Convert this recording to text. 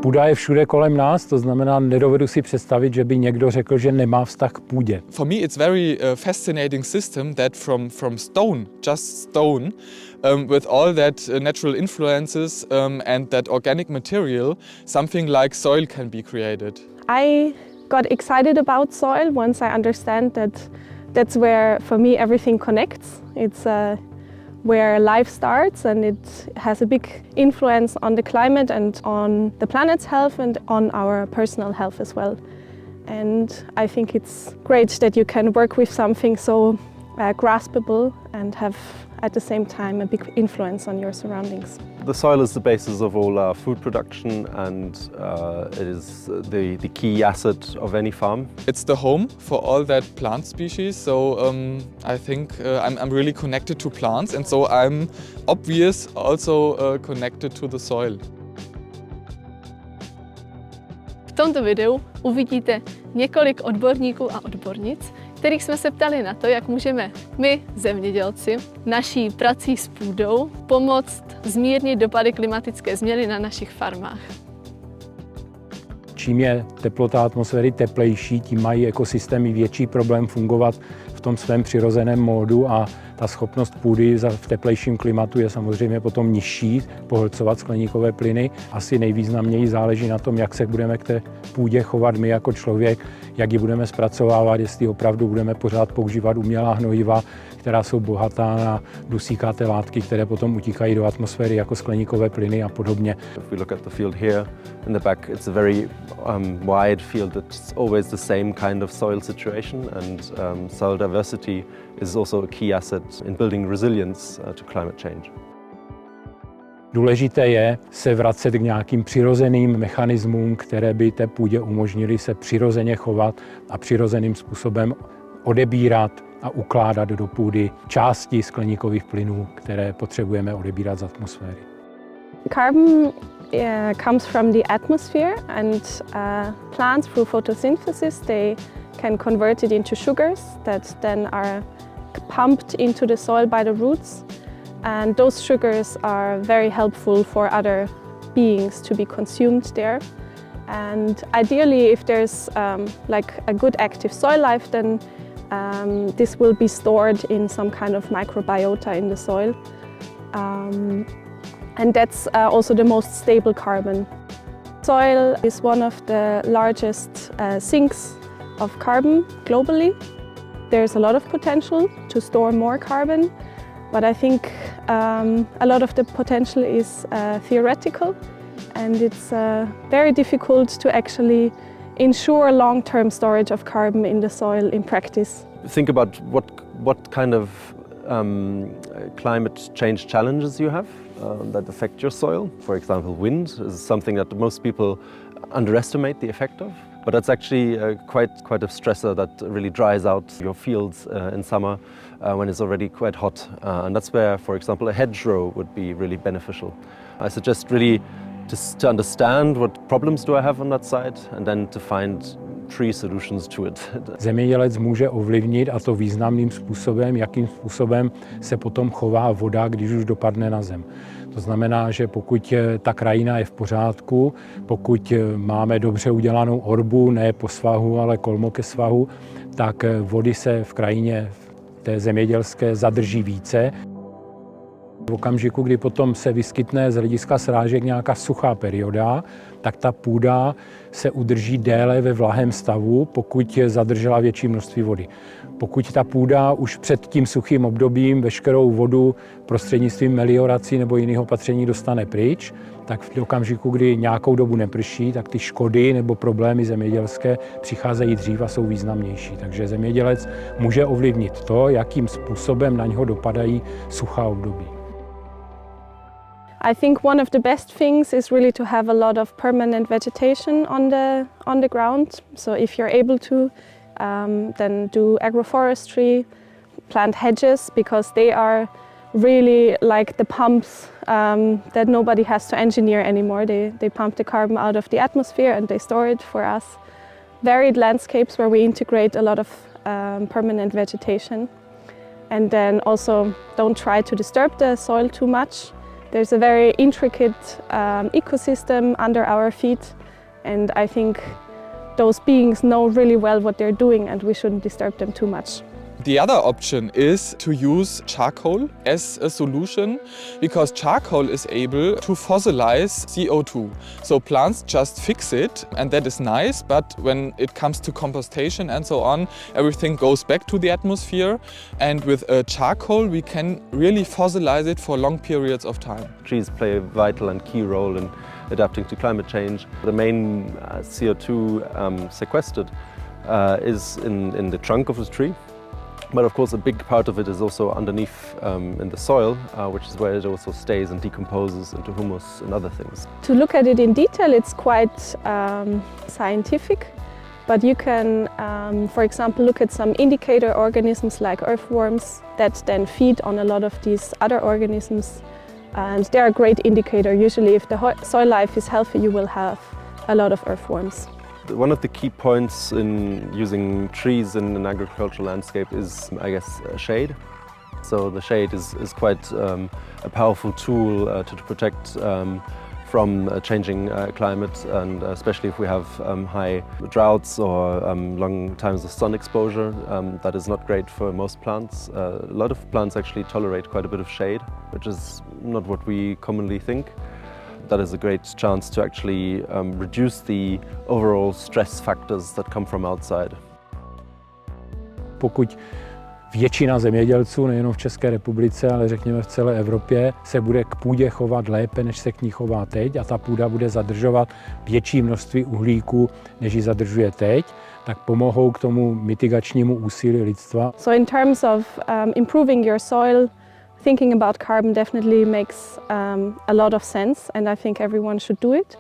Půda je všude kolem nás, to znamená, nedovedu si představit, že by někdo řekl, že nemá vztah k půdě. For me it's very fascinating system that from stone, just stone, with all that natural influences and that organic material, something like soil can be created. I got excited about soil once I understand that that's where, for me, everything connects. It's where life starts, and it has a big influence on the climate and on the planet's health and on our personal health as well. And I think it's great that you can work with something so graspable and have at the same time a big influence on your surroundings. The soil is the basis of all our food production, and it is the key asset of any farm. It's the home for all that plant species, so I think I'm really connected to plants, and so I'm obvious also connected to the soil. V tomto videu uvidíte několik odborníků a odbornic, kterých jsme se ptali na to, jak můžeme my, zemědělci, naší prací s půdou pomoct zmírnit dopady klimatické změny na našich farmách. Čím je teplota atmosféry teplejší, tím mají ekosystémy větší problém fungovat v tom svém přirozeném módu a ta schopnost půdy v teplejším klimatu je samozřejmě potom nižší pohlcovat skleníkové plyny. Asi nejvýznamněji záleží na tom, jak se budeme k té půdě chovat my jako člověk, jak ji budeme zpracovávat, jestli opravdu budeme pořád používat umělá hnojiva, která jsou bohatá na dusíkaté látky, které potom utíkají do atmosféry jako skleníkové plyny a podobně. If we look at the field here in the back, it's a very wide field. It's always the same kind of soil situation, and soil diversity is also a key asset in building resilience to climate change. Důležité je se vracet k nějakým přirozeným mechanismům, které by té půdě umožnily se přirozeně chovat a přirozeným způsobem odebírat a ukládat do půdy části skleníkových plynů, které potřebujeme odebírat z atmosféry. Carbon comes from the atmosphere, and plants through photosynthesis they can convert it into sugars that then are pumped into the soil by the roots, and those sugars are very helpful for other beings to be consumed there. And ideally, if there's like a good active soil life, then this will be stored in some kind of microbiota in the soil. And that's also the most stable carbon. Soil is one of the largest sinks of carbon globally. There's a lot of potential to store more carbon, but I think a lot of the potential is theoretical, and it's very difficult to actually ensure long-term storage of carbon in the soil in practice. Think about what kind of climate change challenges you have that affect your soil. For example, wind is something that most people underestimate the effect of. But that's actually quite a stressor that really dries out your fields in summer when it's already quite hot. And that's where, for example, a hedgerow would be really beneficial. I suggest really just to understand what problems do I have on that side and then to find three solutions to it. Zemědělec může ovlivnit, a to významným způsobem, jakým způsobem se potom chová voda, když už dopadne na zem. To znamená, že pokud ta krajina je v pořádku, pokud máme dobře udělanou orbu, ne po svahu, ale kolmo ke svahu, tak vody se v krajině té zemědělské zadrží více. V okamžiku, kdy potom se vyskytne z hlediska srážek nějaká suchá perioda, tak ta půda se udrží déle ve vlahém stavu, pokud zadržela větší množství vody. Pokud ta půda už před tím suchým obdobím veškerou vodu prostřednictvím meliorací nebo jiného opatření dostane pryč, tak v okamžiku, kdy nějakou dobu neprší, tak ty škody nebo problémy zemědělské přicházejí dřív a jsou významnější. Takže zemědělec může ovlivnit to, jakým způsobem na něho dopadají suchá období. I think one of the best things is really to have a lot of permanent vegetation on the ground. So if you're able to, then do agroforestry, plant hedges, because they are really like the pumps that nobody has to engineer anymore. They pump the carbon out of the atmosphere and they store it for us. Varied landscapes where we integrate a lot of permanent vegetation. And then also don't try to disturb the soil too much. There's a very intricate ecosystem under our feet, and I think those beings know really well what they're doing, and we shouldn't disturb them too much. The other option is to use charcoal as a solution, because charcoal is able to fossilize CO2. So plants just fix it, and that is nice, but when it comes to compostation and so on, everything goes back to the atmosphere. And with charcoal, we can really fossilize it for long periods of time. Trees play a vital and key role in adapting to climate change. The main CO2 sequestered is in the trunk of the tree. But of course a big part of it is also underneath in the soil, which is where it also stays and decomposes into humus and other things. To look at it in detail, it's quite scientific, but you can, for example, look at some indicator organisms like earthworms that then feed on a lot of these other organisms, and they're a great indicator. Usually if the soil life is healthy, you will have a lot of earthworms. One of the key points in using trees in an agricultural landscape is, I guess, shade. So the shade is quite a powerful tool to protect from a changing climate, and especially if we have high droughts or long times of sun exposure. That is not great for most plants. A lot of plants actually tolerate quite a bit of shade, which is not what we commonly think. That is a great chance to actually reduce the overall stress factors that come from outside. Pokud většina zemědělců, nejenom v České republice, ale řekněme v celé Evropě, se bude k půdě chovat lépe, než se k ní chová teď, a ta půda bude zadržovat větší množství uhlíku, než ji zadržuje teď, tak pomohou k tomu mitigačnímu úsilí lidstva. So in terms of improving your soil, thinking about carbon definitely makes a lot of sense, and I think everyone should do it.